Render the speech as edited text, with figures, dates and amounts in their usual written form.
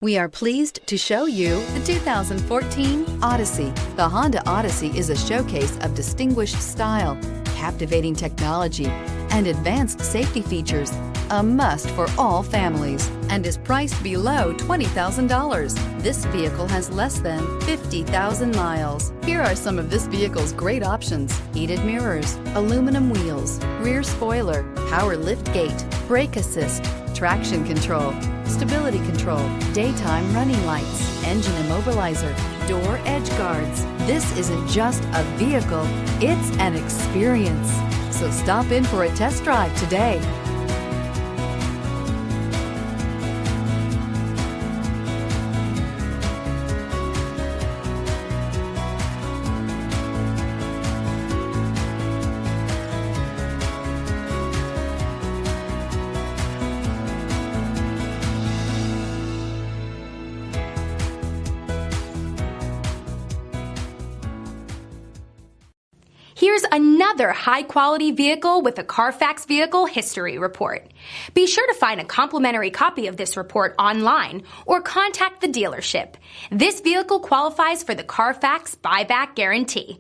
We are pleased to show you the 2014 Odyssey. The Honda Odyssey is a showcase of distinguished style, captivating technology, and advanced safety features, a must for all families, and is priced below $20,000. This vehicle has less than 50,000 miles. Here are some of this vehicle's great options: heated mirrors, aluminum wheels, rear spoiler, power lift gate, brake assist, traction control, stability control, daytime running lights, engine immobilizer, door edge guards. This isn't just a vehicle, it's an experience. So stop in for a test drive today. Here's another high-quality vehicle with a Carfax Vehicle History Report. Be sure to find a complimentary copy of this report online or contact the dealership. This vehicle qualifies for the Carfax Buyback Guarantee.